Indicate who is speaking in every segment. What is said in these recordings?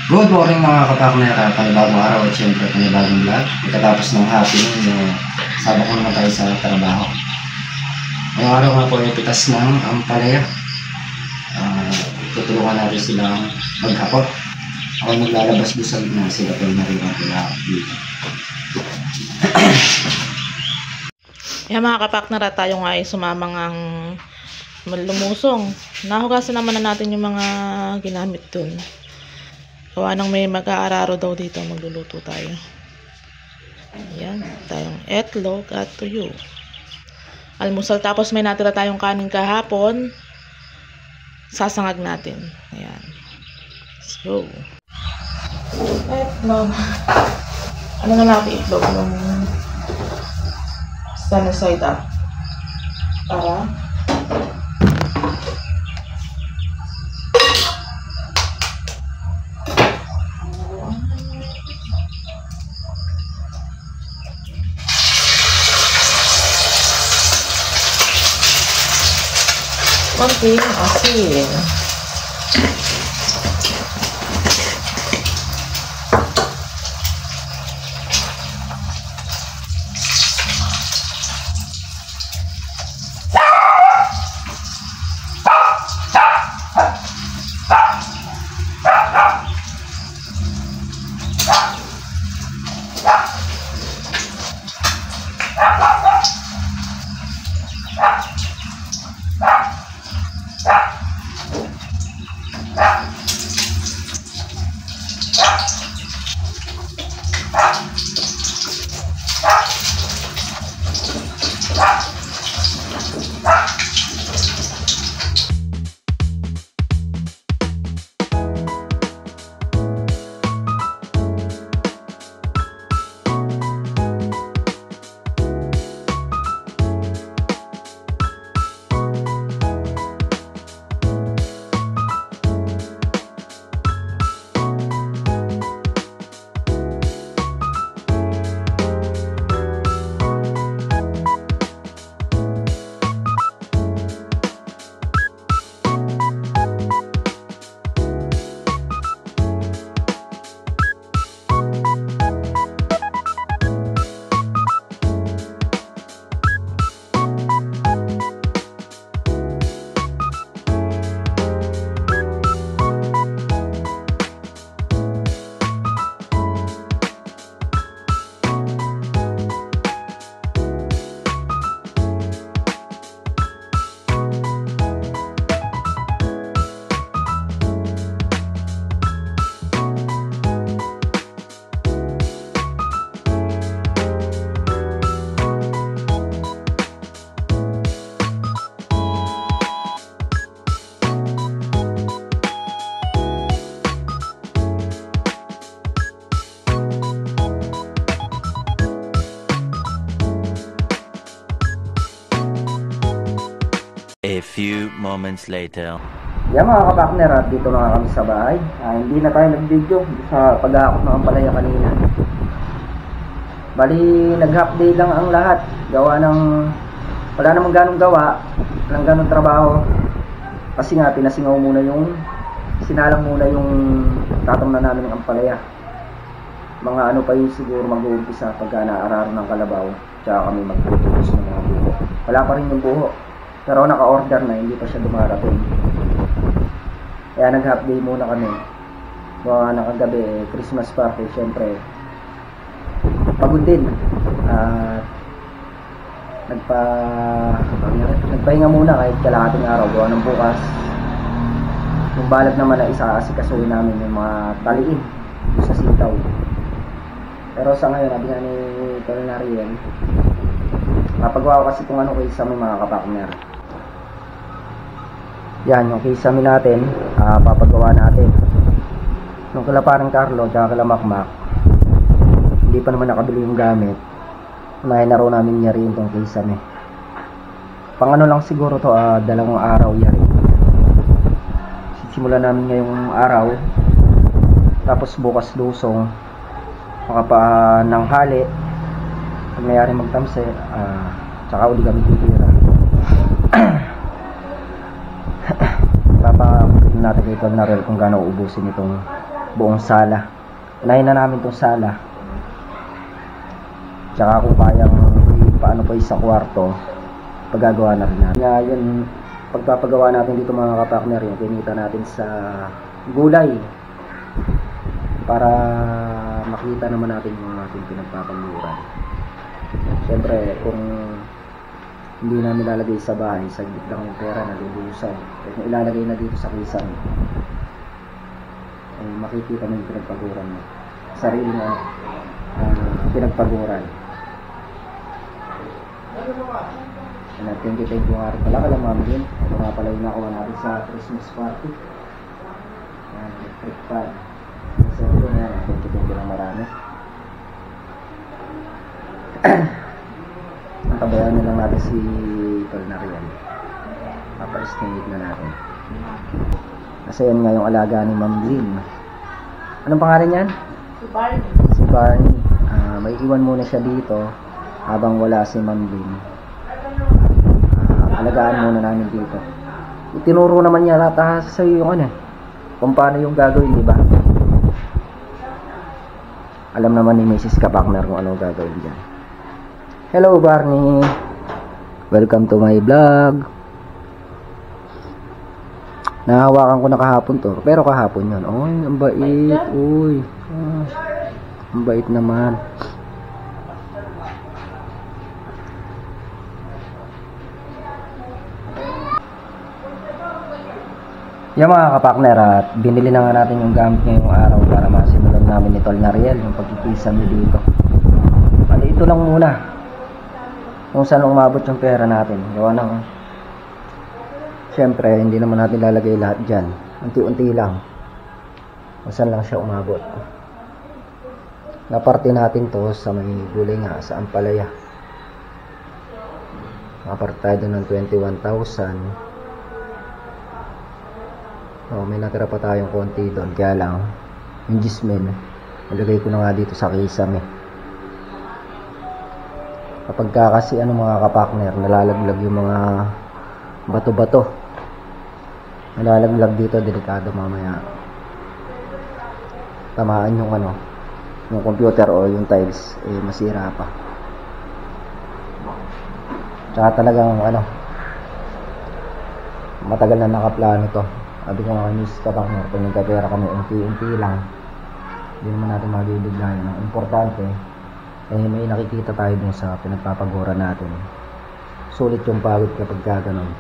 Speaker 1: Good morning mga kapartner, panibagong araw at syempre panibagong vlog. Pagkatapos ng happy yung sabak ko naman tayo sa trabaho. Ngayong araw nga po ay pitas ng ampalaya. Tutulungan natin silang maghapot. Ako maglalabas busag na sila po na rin ang pila dito.
Speaker 2: Yan mga kapartner, tayo nga ay sumamang ang lumusong. Nahugasan naman na natin yung mga ginamit dun. Gawa nang may mag-aararo daw dito, magluluto tayo. Ayan, tayong etlog at tuyo. Almusal, tapos may natira tayong kanin kahapon. Sasangag natin. Ayan. So, etlog. Ano na natin itlog? Yung sunny side up. Para konting asin.
Speaker 3: A few moments later.
Speaker 1: Yan mga kapartner, at dito na kami sa bahay. Hindi na tayo nag-video sa pag-aakot ng ampalaya kanina. Bali, nag-half day lang ang lahat. Gawa ng wala namang ganong gawa, walang ganong trabaho. Kasi nga, pinasingaw muna yung sinalang muna yung tatong na namin ng ampalaya. Mga ano pa yung siguro mag-uumpisa pagka naararo ng kalabaw. Tsaka kami mag-tutos ng mga buho. Wala pa rin yung buho. Pero naka-order na, hindi pa siya dumarating. Kaya nag-half day muna kami. Mga nakagabi, Christmas party, syempre. Pagod din. Nagpahinga muna kahit kalahating araw. Gawa ng bukas. Yung balag naman na isa-asikasuhin namin yung mga taliin sa sitaw. Pero sa ngayon, sabi nga ni Culinarian, mapagawa ko kasi kung ano kay sa mga kapartner. Yan, yung kisame natin, papagawa natin. Nung kala parang Carlo, tsaka kala Makmak, hindi pa naman nakabili yung gamit. Unahin na raw namin yari yung kisame. Pang ano lang siguro to, 2 araw yari. Simulan namin ngayong araw, tapos bukas lusong, makapa ng hali. Pag mayari magtamse, tsaka uli kami titira. Papakutin natin kay Tol Narel kung gaano ubusin itong buong sala. Unahin na namin itong sala. Tsaka kung kayang paano pa isang kwarto, paggagawa na rin natin. Ngayon, pagpapagawa natin dito mga kapakner, yung kinita natin sa gulay. Para makita naman natin yung ating pinagpapaguran. Siyempre, kung hindi namin ilalagay sa bahay, saglit lang yung pera na lulusan. Kung ilalagay na dito sa kisang, makikita mo yung pinagpaguran mo. Sarili mo pinagpaguran. Thank you nga rin pala kala mami din. Ito nga pala yung nakuha natin sa Christmas party. Electric fan. So ito nga, thank you na marami. Nakabayan na lang natin si Tol na rin. Papa-estimate na natin. Kasi yan nga yung alaga ni Ma'am Lynn. Anong pangalan yan?
Speaker 2: Si Barney.
Speaker 1: Si Barney. May iwan muna siya dito habang wala si Ma'am Lynn. Alagaan muna namin dito. Itinuro naman niya rata sa iyo yung kung paano yung gagawin, di ba? Alam naman ni Mrs. Kapakner kung ano gagawin dyan. Hello Barney. Welcome to my vlog. Nahawakan ko na kahapon to. Pero kahapon yun. Oy, ang bait. Uy. Ang bait naman. Yung mga kapakner, at binili na nga natin yung gamit ngayong araw para masimulan namin ni Tol Nariel yung pagkikisa mo dito. Bali, ito lang muna kung saan umabot yung pera natin. Gawa ng syempre hindi naman natin lalagay lahat dyan, unti-unti lang kung saan lang siya umabot. Naparte natin to sa may gulay nga sa Ampalaya. Naparte tayo ng 21,000. May natira pa tayong konti doon, kaya lang yung gismen nalagay ko na nga dito sa kisame. Kapag kasi mga kapakner, nalalaglag yung mga bato-bato, nalalaglag dito, delikado mamaya tamaan yung yung computer o yung tiles, masira pa. Tsaka talagang matagal na nakaplano to. Sabi ko nga kay Mrs. Kapakner, kung nagkapera kami unti-unti lang, hindi naman natin magibiglayan. Ang importante may nakikita tayo dun sa pinagpapagura natin. Sulit yung pagod kapag gaganon.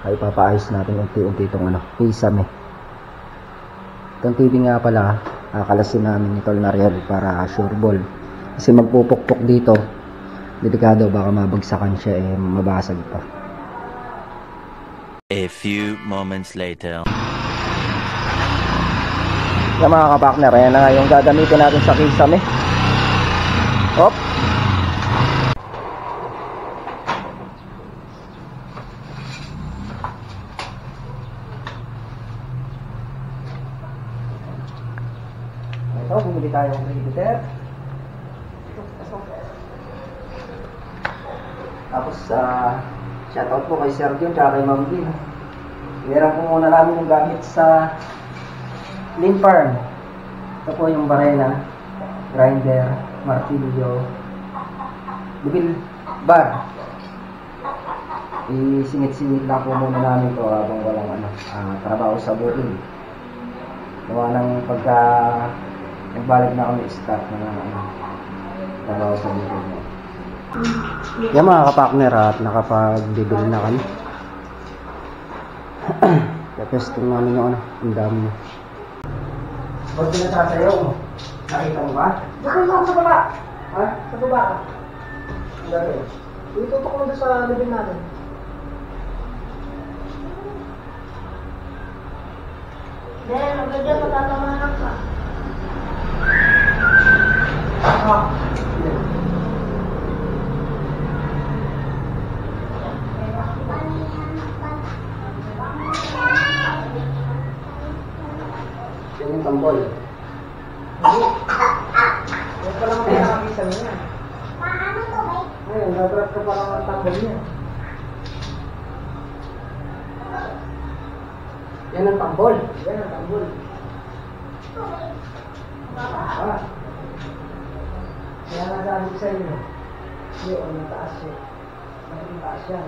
Speaker 1: Ay papaayos natin unti-unti itong kisame. Itong TV nga pala, kalasin namin ni Tol Nariel para sure ball. Kasi magpupukpok dito, delikado, baka mabagsakan siya, mabasag pa.
Speaker 3: A few moments later.
Speaker 1: Yung mga kapakner, ayan na nga yung gagamitin natin sa kisame. Hop! Ito, bumili tayong preheater. Tapos, shoutout po kay Sergio at kay Ma'am Lynn. Meron po muna namin yung gamit sa Lynn Farm. Ito po yung barena, grinder, martilyo, bubil bar. Isingit-singit lang po muna namin ito habang walang trabaho sa booking. Gawa ng pagka nagbalik na kami start na trabaho sa booking. Yan mga kapakner, at nakapag-bibili na kami. Tapesting namin yung ang dami nyo. Ba't pinasasayaw mo? Nakita mo ba? Bakit mo sa baba? Ha? Sa baba ka? Ang gagawin? Itutok mo doon sa libin natin.
Speaker 2: Then, maganda matatamahan ka.
Speaker 1: Yan yung tambol. Huwag pa lang pinakabisa mo yan.
Speaker 4: Paano to, bay?
Speaker 1: Ngayon, nagrap ka pa lang ang tambol niya. Yan ang tambol. Yan ang tambol. Ah. Kaya nasabi ko sa inyo. Yun, mataas yun. Mataas yan.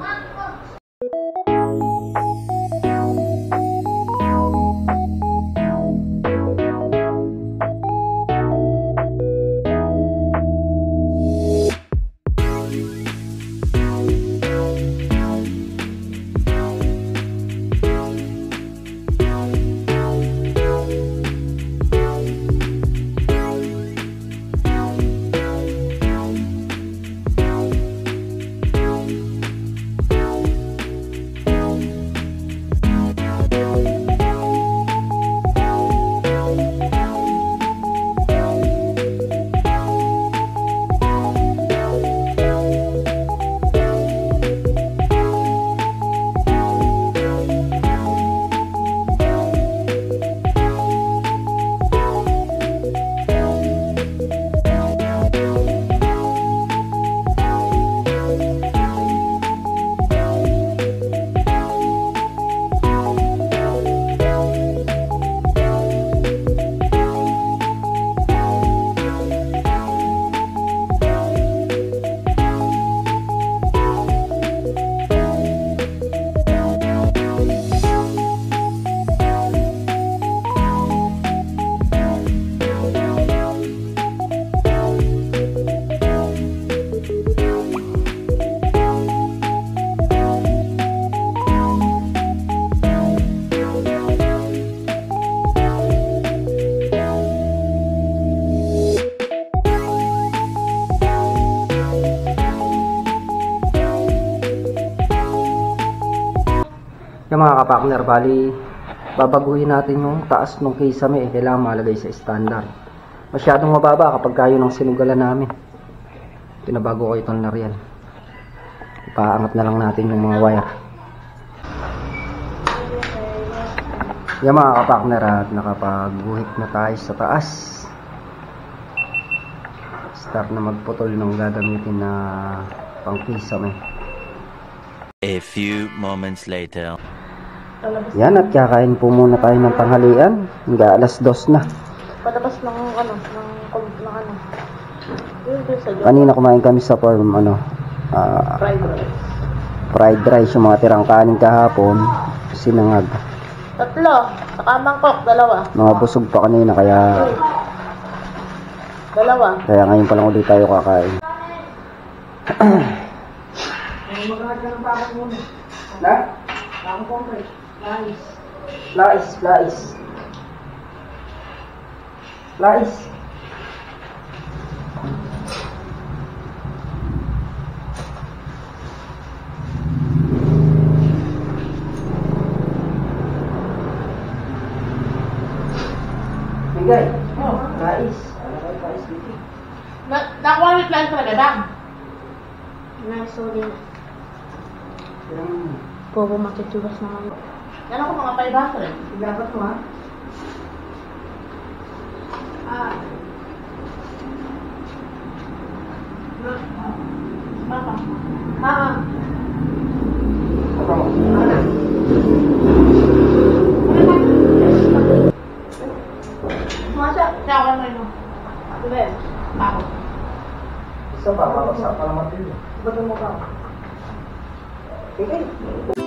Speaker 1: Yung mga kapakner, bali babaguhin natin yung taas ng kisame. Kailangan malagay sa standard. Masyadong mababa kapag kayo ng sinugalan namin. Pinabago ko itong Nariel. Ipaangat na lang natin yung mga wire. Yung mga kapakner, at nakapagbuhit na tayo sa taas. Start na magputol ng gagamitin na pang kisame.
Speaker 3: A few moments later.
Speaker 1: Yan, at kakain po muna tayo ng tanghalian. Hanggang alas 2 na.
Speaker 2: Palabas ng ano, ng ano.
Speaker 1: Kanina kumain kami sa farm,
Speaker 2: Fried rice.
Speaker 1: fried rice, yung mga tirang kanin kahapon, sinangag.
Speaker 2: 3. Saka mangkok, 2.
Speaker 1: Mga busog pa kanina, kaya
Speaker 2: 2.
Speaker 1: kaya ngayon pa lang ulit tayo kakain. Na? Lais. Bigay. Lais. Lais dito.
Speaker 2: Nakuha ni plan talaga, Dang.
Speaker 4: Sorry.
Speaker 1: Yung
Speaker 4: Pobo makitugas naman.
Speaker 2: Yan ako mga 500.
Speaker 1: dapat mo, ha?
Speaker 2: Mama.
Speaker 1: Ito mo.
Speaker 2: Masa, siya ako na yun. Diba? Ako.
Speaker 1: Isa pa, mabasa pa naman dito. Ba't mo ka? Okay.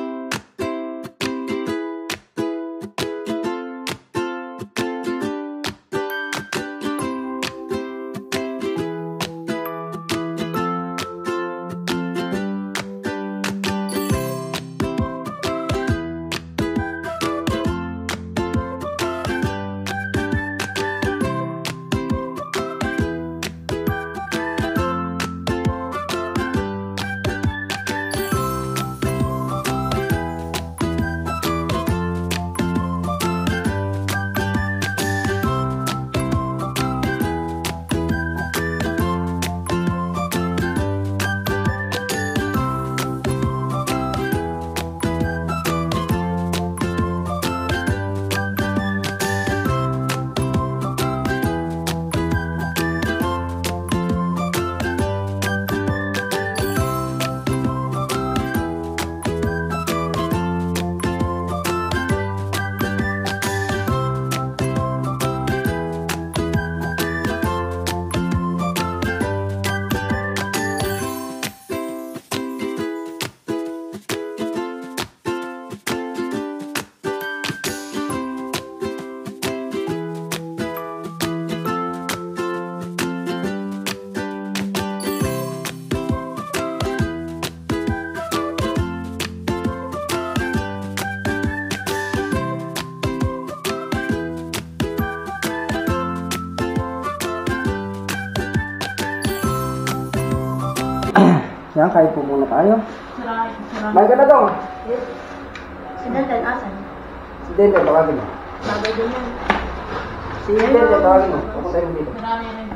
Speaker 1: Yan, kahit po muna tayo.
Speaker 4: Sarap.
Speaker 1: May ka na dong.
Speaker 4: Si Dandan, asan?
Speaker 1: Si Dente, tawagin mo.
Speaker 4: Bagay din yan.
Speaker 1: Si Dente, tawagin mo. Pupunta mo dito.
Speaker 2: Marami rin.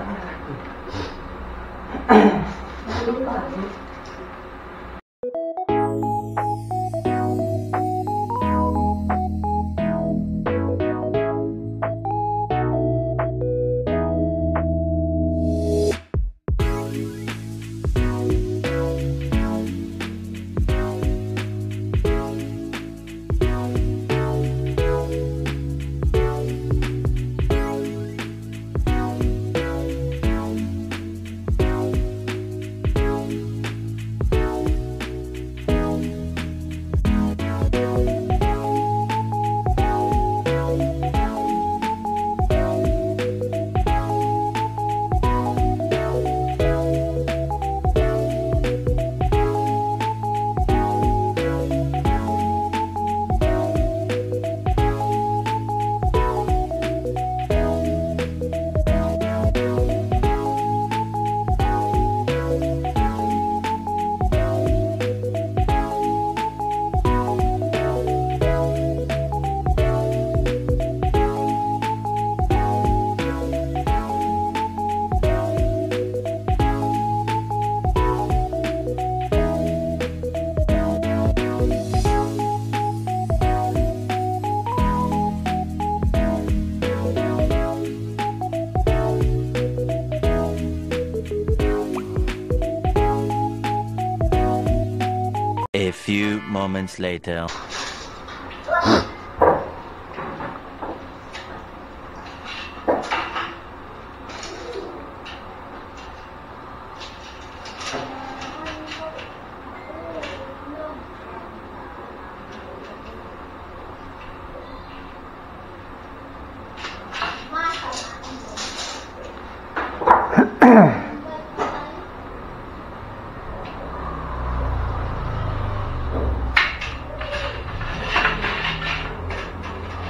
Speaker 3: A few moments later.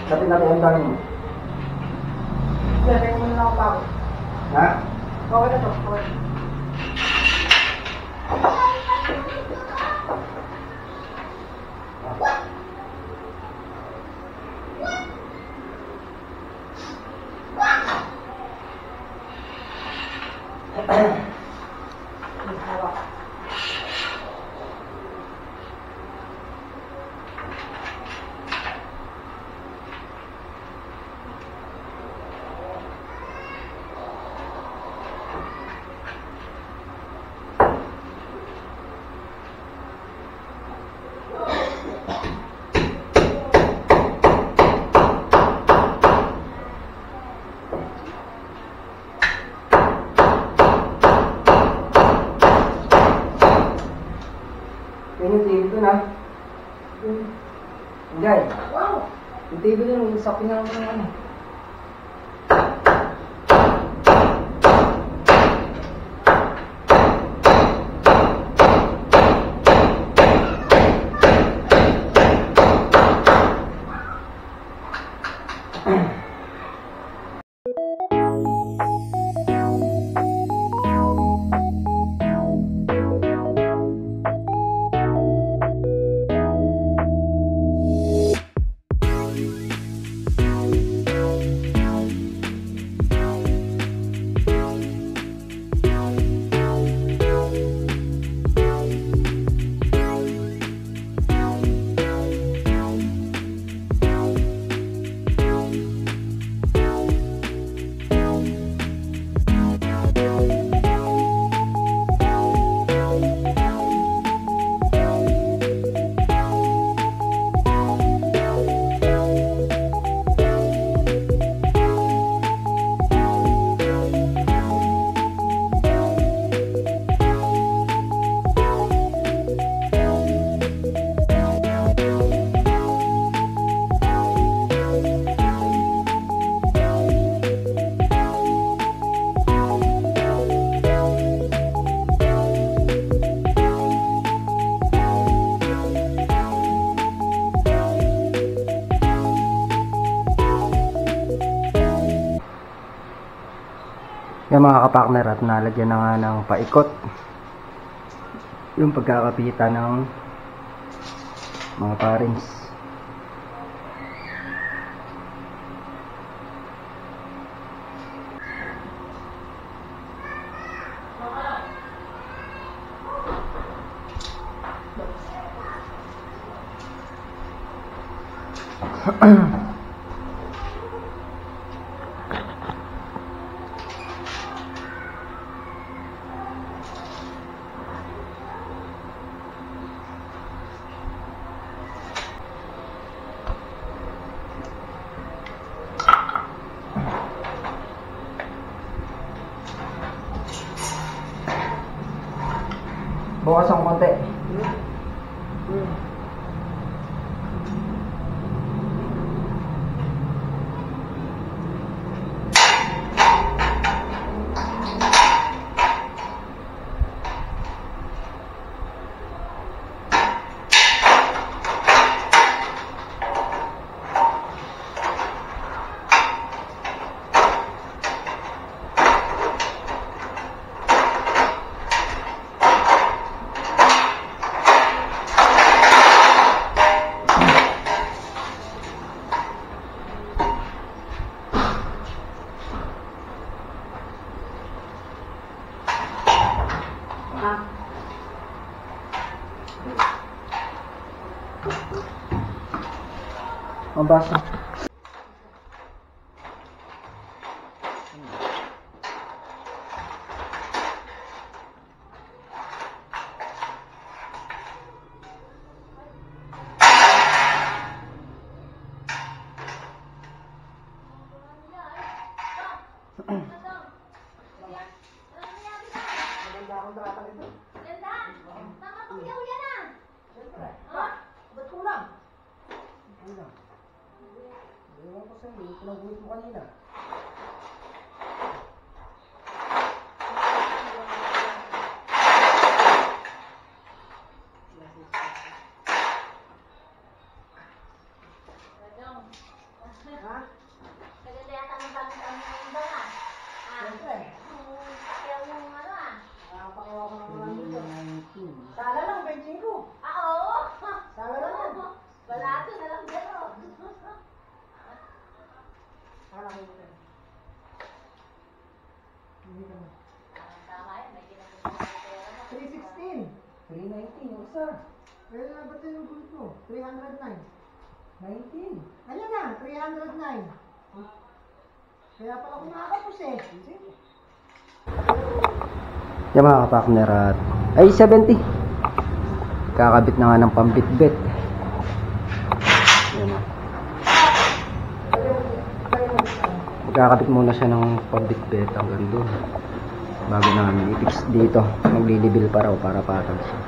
Speaker 1: Dapat natin ang dami mo.
Speaker 4: Pwede mo na ako bago.
Speaker 1: Ha?
Speaker 4: Okay na to. Okay.
Speaker 1: Yan yung TV ko na. Hindi.
Speaker 4: Wow!
Speaker 1: Yung TV na yung sa pinang ng ano. Yan mga kapartner, at nalagyan na nga ng paikot yung pagkakapitan ng mga parings. Bukas ang konti. Mabasa. Ewan ko sa'yo, pinagulit mo kanina. Ha?
Speaker 4: Maganda yata ng bagong taon ng daw ha?
Speaker 1: Siyempre.
Speaker 4: Kaya yung ano ah?
Speaker 1: Nakapakuha ko ng mga dito. Sala lang, 25.
Speaker 4: Ah, oo!
Speaker 1: Sala lang.
Speaker 4: Balato na lang gano'n.
Speaker 1: Sala ko ito. Hindi ka na.
Speaker 4: Tama yan, may ginagawa ng pera mo.
Speaker 1: 316. 319 yung isa. Kaya na ba't yung gulit mo? 309. 19. Ayan na, 309. Kaya pala kumakapos eh. Yan mga kapakner at ay 70. Kakabit na nga ng pambitbit. Yan na. Kakabit muna siya ng pambitbit hanggang doon. Bago namin i-fix dito. Maglilibil pa raw para patag siya.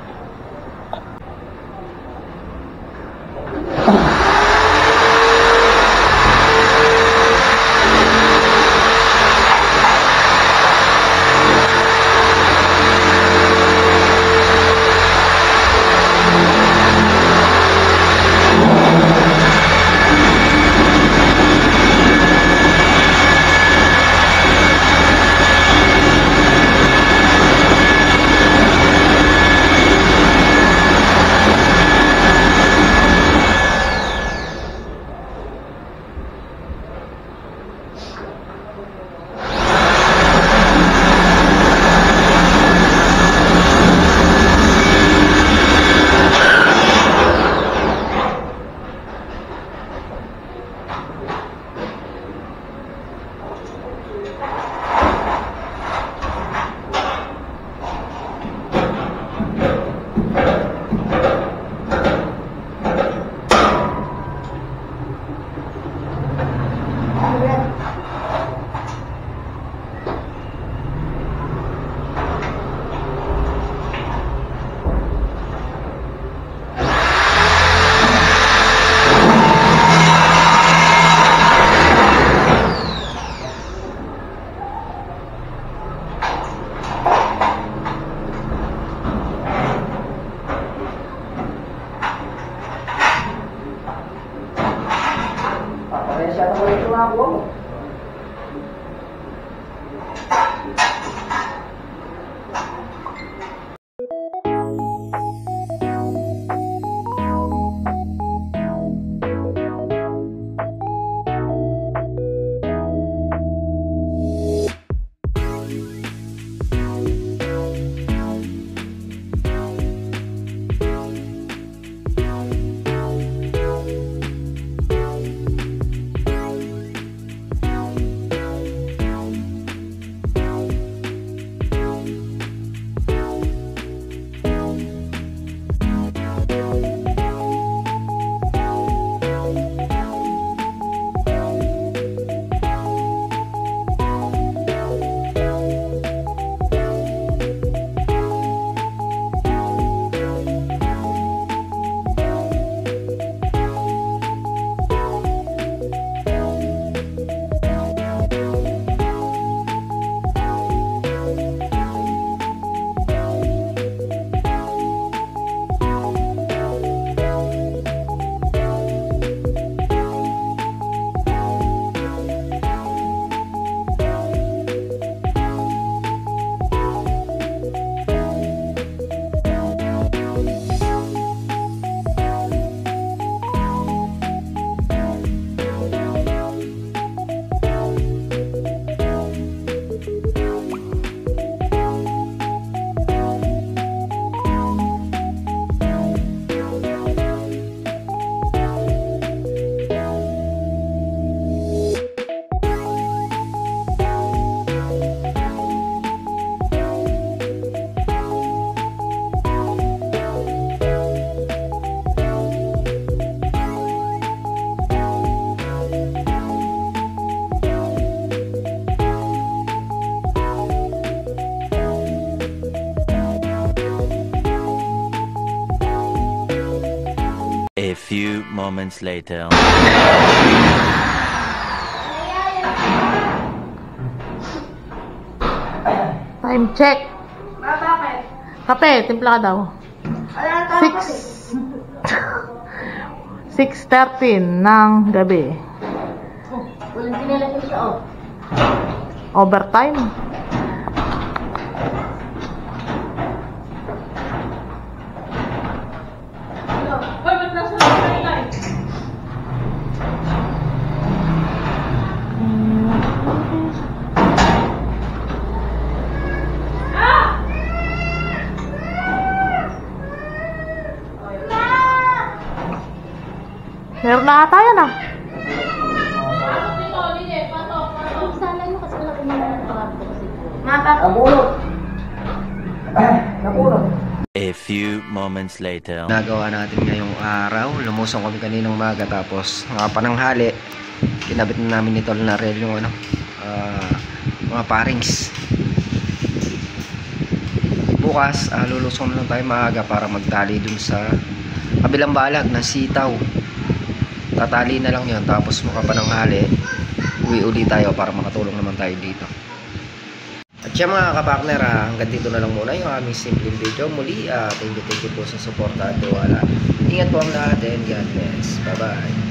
Speaker 3: moments later.
Speaker 2: Time check.
Speaker 4: Bakit?
Speaker 2: Kape, timpla ka daw. 6:13 ng gabi.
Speaker 4: Walang sinilas yung siya, oh.
Speaker 2: Overtime. Meron na ata yan ah.
Speaker 4: Sana mo kasi wala kumana ng trabaho kasi.
Speaker 1: Napulot. Napulot.
Speaker 3: A few moments later.
Speaker 5: Nagawa natin ngayong araw. Lumusong kami kaninang umaga tapos mga pananghali. Kinabit na namin nito na rail yung mga parings. Bukas lulusong na lang tayo maaga para magtali dun sa kabilang balag ng sitaw. Tatali na lang yun tapos mga pananghali uwi uli tayo para makatulong naman tayo dito. At siya mga kapartner, hanggang dito na lang muna yung aming simple video. Muli, thank you po sa suporta at tiwala. Ingat po ang lahat and God bless. Bye bye.